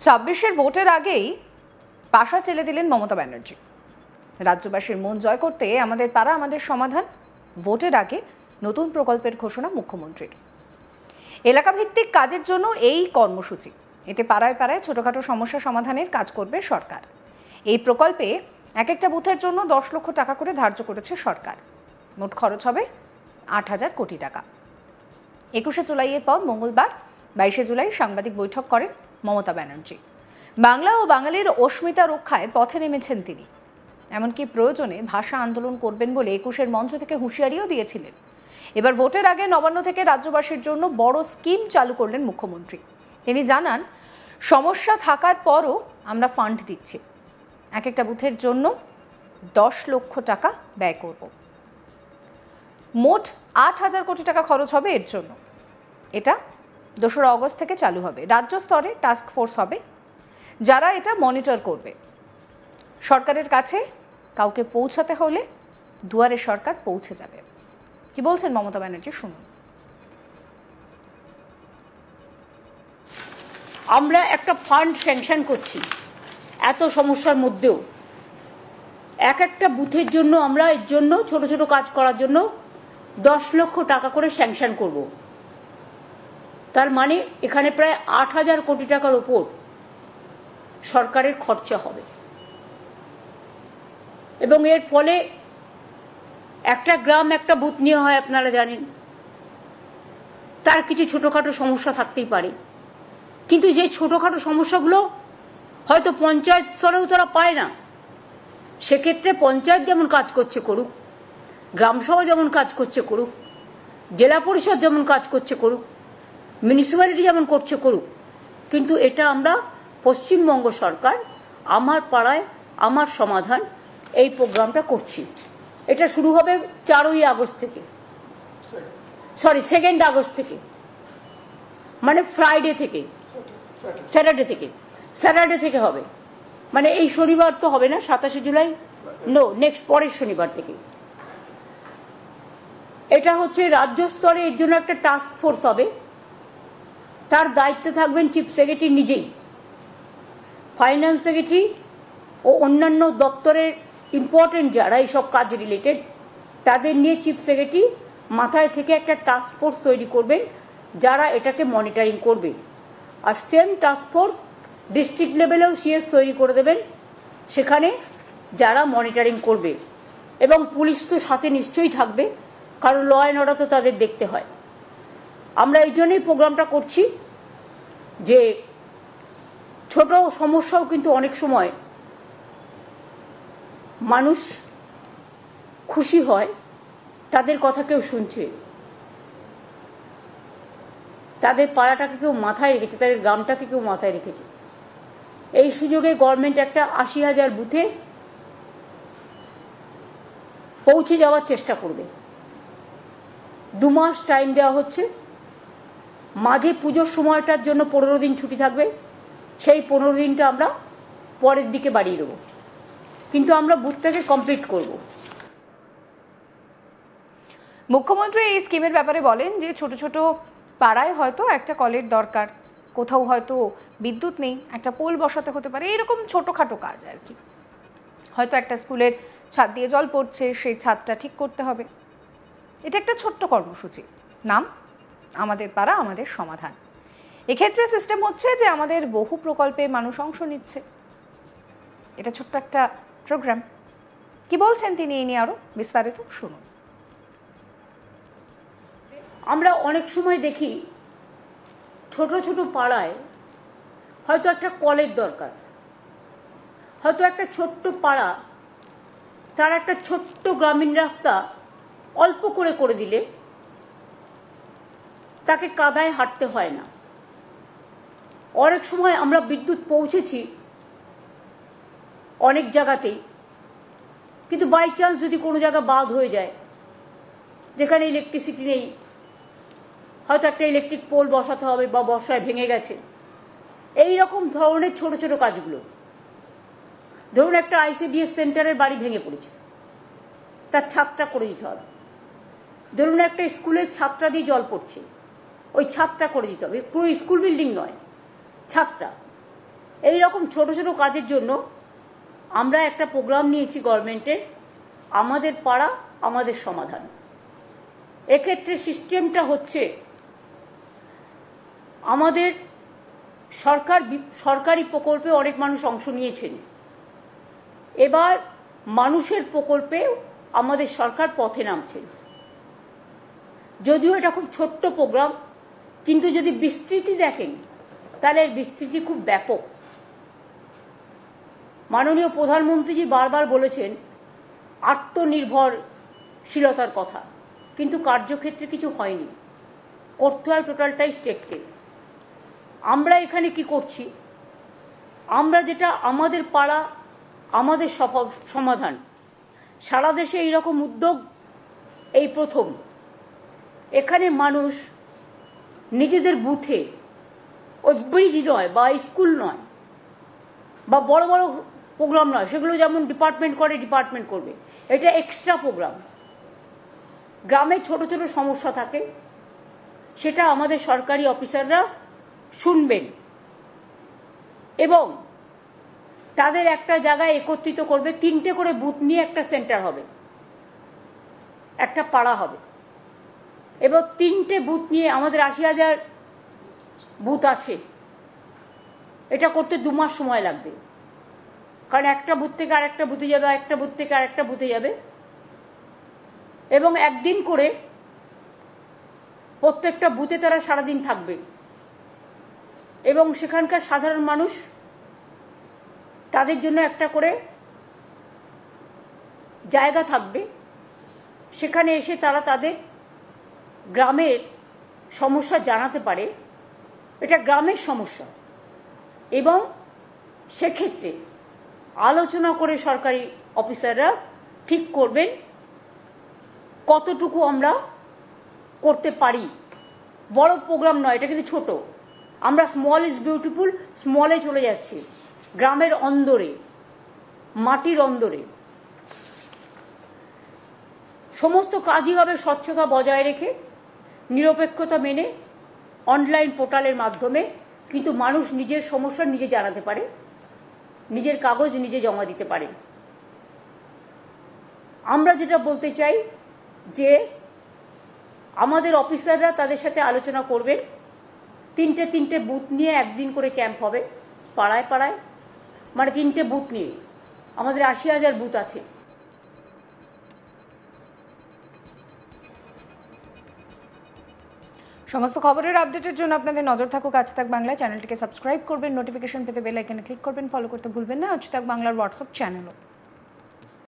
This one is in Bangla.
২৬-এর ভোটের আগেই পাশা চেলে দিলেন মমতা ব্যানার্জি। রাজ্যবাসীর মন জয় করতে আমাদের পাড়া আমাদের সমাধান, ভোটের আগে নতুন প্রকল্পের ঘোষণা মুখ্যমন্ত্রীর। এলাকাভিত্তিক কাজের জন্য এই কর্মসূচি, এতে পাড়ায় পাড়ায় ছোটখাটো সমস্যা সমাধানের কাজ করবে সরকার। এই প্রকল্পে এক একটা বুথের জন্য ১০ লক্ষ টাকা করে ধার্য করেছে সরকার। মোট খরচ হবে ৮,০০০ কোটি টাকা। ২১শে জুলাইয়ের পর মঙ্গলবার ২২শে জুলাই সাংবাদিক বৈঠক করেন মমতা ব্যানার্জি। বাংলা ও বাঙালির অস্মিতা রক্ষায় পথে নেমেছেন তিনি। এমনকি প্রয়োজনে ভাষা আন্দোলন করবেন বলে ২১-এর মঞ্চ থেকে হুঁশিয়ারিও দিয়েছিলেন। এবার ভোটের আগে নবান্ন থেকে রাজ্যবাসীর জন্য বড় স্কিম চালু করলেন মুখ্যমন্ত্রী। তিনি জানান, সমস্যা থাকার পরও আমরা ফান্ড দিচ্ছি। এক একটা বুথের জন্য ১০ লক্ষ টাকা ব্যয় করব। মোট ৮,০০০ কোটি টাকা খরচ হবে এর জন্য। এটা ২রা অগস্ট থেকে চালু হবে। রাজ্য স্তরে টাস্ক ফোর্স হবে, যারা এটা মনিটর করবে। সরকারের কাছে কাউকে পৌঁছাতে হলে দুয়ারে সরকার পৌঁছে যাবে। কি বলছেন মমতা ব্যানার্জি, শুনুন। আমরা একটা ফান্ড স্যাংশন করছি, এত সমস্যার মধ্যেও এক একটা বুথের জন্য আমরা এর জন্য ছোট ছোট কাজ করার জন্য ১০ লক্ষ টাকা করে স্যাংশন করব। তার মানে এখানে প্রায় ৮,০০০ কোটি টাকার উপর সরকারের খরচা হবে এবং এর ফলে একটা গ্রাম একটা বুথ নিয়ে হয়, আপনারা জানেন। তার কিছু ছোটখাটো সমস্যা থাকতেই পারে, কিন্তু যে ছোটখাটো সমস্যাগুলো হয়তো পঞ্চায়েত স্তরেও তারা পায় না, সেক্ষেত্রে পঞ্চায়েত যেমন কাজ করছে করুক, গ্রামসভা যেমন কাজ করছে করুক, জেলা পরিষদ যেমন কাজ করছে করুক, মিউনিসিপ্যালিটি যেমন করছে করুক। কিন্তু এটা আমরা পশ্চিমবঙ্গ সরকার আমার পাড়ায় আমার সমাধান এই প্রোগ্রামটা করছি। এটা শুরু হবে 4ই আগস্ট থেকে, 2 আগস্ট থেকে, মানে ফ্রাইডে থেকে, স্যাটারডে থেকে হবে। মানে এই শনিবার তো হবে না, ২৭শে জুলাই, নেক্সট পরের শনিবার থেকে। এটা হচ্ছে রাজ্য স্তরে এর জন্য একটা টাস্ক ফোর্স হবে। তার দায়িত্বে থাকবেন চিফ সেক্রেটারি নিজেই, ফাইন্যান্স সেক্রেটারি ও অন্যান্য দপ্তরের ইম্পর্টেন্ট যারা এইসব কাজ রিলেটেড, তাদের নিয়ে চিফ সেক্রেটারি মাথায় থেকে একটা টাস্ক ফোর্স তৈরি করবেন, যারা এটাকে মনিটরিং করবে। আর সেম টাস্ক ফোর্স ডিস্ট্রিক্ট লেভেলেও সিএস তৈরি করে দেবেন, সেখানে যারা মনিটরিং করবে। এবং পুলিশ তো সাথে নিশ্চয়ই থাকবে, কারণ ল অ্যান্ড অর্ডার তো তাদের দেখতে হয়। আমরা এই জন্যই প্রোগ্রামটা করছি যে ছোট সমস্যাও কিন্তু অনেক সময় মানুষ খুশি হয়, তাদের কথা কেউ শুনছে, তাদের পাড়াটাকে কেউ মাথায় রেখেছে, তাদের গ্রামটাকে কেউ মাথায় রেখেছে। এই সুযোগে গভর্নমেন্ট একটা ৮০,০০০ বুথে পৌঁছে যাওয়ার চেষ্টা করবে। 2 মাস টাইম দেওয়া হচ্ছে, মাঝে পুজোর সময়টার জন্য 15 দিন ছুটি থাকবে। সেই 15 দিনটা আমরা পরের দিকে বাড়িয়ে দেবো, কিন্তু আমরা বুথটাকে কমপ্লিট করব। মুখ্যমন্ত্রী এই স্কিমের ব্যাপারে বলেন যে ছোট ছোট পাড়ায় হয়তো একটা কলের দরকার, কোথাও হয়তো বিদ্যুৎ নেই, একটা পোল বসাতে হতে পারে, এরকম ছোটোখাটো কাজ আর কি। হয়তো একটা স্কুলের ছাদ দিয়ে জল পড়ছে, সেই ছাদটা ঠিক করতে হবে। এটা একটা ছোট্ট কর্মসূচি, নাম আমাদের পাড়া আমাদের সমাধান। এক্ষেত্রে সিস্টেম হচ্ছে যে আমাদের বহু প্রকল্পে মানুষ অংশ নিচ্ছে। এটা ছোট্ট একটা প্রোগ্রাম। কি বলছেন তিনি এই নিয়ে আরো বিস্তারিত শুনুন। আমরা অনেক সময় দেখি ছোট ছোট পাড়ায় হয়তো একটা কলের দরকার, হয়তো একটা ছোট্ট পাড়া, তার একটা ছোট্ট গ্রামীণ রাস্তা অল্প করে করে দিলে তাকে কাদায় হাঁটতে হয় না। অনেক সময় আমরা বিদ্যুৎ পৌঁছেছি অনেক জায়গাতেই, কিন্তু বাই চান্স যদি কোনো জায়গা বাদ হয়ে যায়, যেখানে ইলেকট্রিসিটি নেই, হয়তো একটা ইলেকট্রিক পোল বসাতে হবে বা বর্ষায় ভেঙে গেছে, এই রকম ধরনের ছোট ছোট কাজগুলো। ধরুন একটা আইসিডিএস সেন্টারের বাড়ি ভেঙে পড়েছে, তার ছাদটা করে দিতে হবে। ধরুন একটা স্কুলের ছাদটা দিয়ে জল পড়ছে, ওই ছাদটা করে দিতে হবে। পুরো স্কুল বিল্ডিং নয়, ছাদটা। এই রকম ছোট ছোট কাজের জন্য আমরা একটা প্রোগ্রাম নিয়েছি গভর্নমেন্টের, আমাদের পাড়া আমাদের সমাধান। এক্ষেত্রে সিস্টেমটা হচ্ছে আমাদের সরকারি প্রকল্পে অনেক মানুষ অংশ নিয়েছেন, এবার মানুষের প্রকল্পে আমাদের সরকার পথে নামছেন। যদিও এটা খুব ছোট্ট প্রোগ্রাম, কিন্তু যদি বিস্তৃতি দেখেন তাহলে এর বিস্তৃতি খুব ব্যাপক। মাননীয় প্রধানমন্ত্রীজি বারবার বলেছেন আত্মনির্ভরশীলতার কথা, কিন্তু কার্যক্ষেত্রে কিছু হয়নি, করতে হয় টোটালটাই স্টেটকে। আমরা এখানে কি করছি, আমরা যেটা আমাদের পাড়া আমাদের সমাধান, সারা দেশে এইরকম উদ্যোগ এই প্রথম। এখানে মানুষ নিজেদের বুথে, ওই ব্রিজ নয় বা স্কুল নয় বা বড় বড় প্রোগ্রাম নয়, সেগুলো যেমন ডিপার্টমেন্ট করে ডিপার্টমেন্ট করবে, এটা এক্সট্রা প্রোগ্রাম। গ্রামে ছোট ছোট সমস্যা থাকে, সেটা আমাদের সরকারি অফিসাররা শুনবেন এবং তাদের একটা জায়গায় একত্রিত করবে। 3টে করে বুথ নিয়ে একটা সেন্টার হবে, একটা পাড়া হবে। এবং 3টে বুথ নিয়ে আমাদের 80,000 বুথ আছে, এটা করতে 2 মাস সময় লাগবে, কারণ একটা বুথ থেকে আরেকটা বুথে যাবে, আরেকটা বুথ থেকে আরেকটা বুথে যাবে, এবং একদিন করে প্রত্যেকটা বুথে তারা সারাদিন থাকবে এবং সেখানকার সাধারণ মানুষ তাদের জন্য একটা করে জায়গা থাকবে, সেখানে এসে তারা তাদের গ্রামের সমস্যা জানাতে পারে। এটা গ্রামের সমস্যা এবং সেক্ষেত্রে আলোচনা করে সরকারি অফিসাররা ঠিক করবেন কতটুকু আমরা করতে পারি। বড় প্রোগ্রাম নয়, এটা কিন্তু ছোট। আমরা স্মল ইজ বিউটিফুল, স্মলে চলে যাচ্ছি, গ্রামের অন্দরে, মাটির অন্দরে। সমস্ত কাজই হবে স্বচ্ছতা বজায় রেখে, নিরপেক্ষতা মেনে, অনলাইন পোর্টালের মাধ্যমে, কিন্তু মানুষ নিজের সমস্যা নিজে জানাতে পারে, নিজের কাগজ নিজে জমা দিতে পারে। আমরা যেটা বলতে চাই যে আমাদের অফিসাররা তাদের সাথে আলোচনা করবেন, 3টে বুথ নিয়ে একদিন করে ক্যাম্প হবে পাড়ায় পাড়ায়, মানে 3টে বুথ নিয়ে। আমাদের 80,000 বুথ আছে। সমস্ত খবরের আপডেটের জন্য আপনাদের নজর থাকুক আজ তাক বাংলা। চ্যানেলটিকে সাবস্ক্রাইব করবেন, নোটিফিকেশন পেতে বেল আইকনে ক্লিক করবেন, ফলো করতে ভুলবেন না আজ তাক বাংলার হোয়াটসঅ্যাপ চ্যানেলও।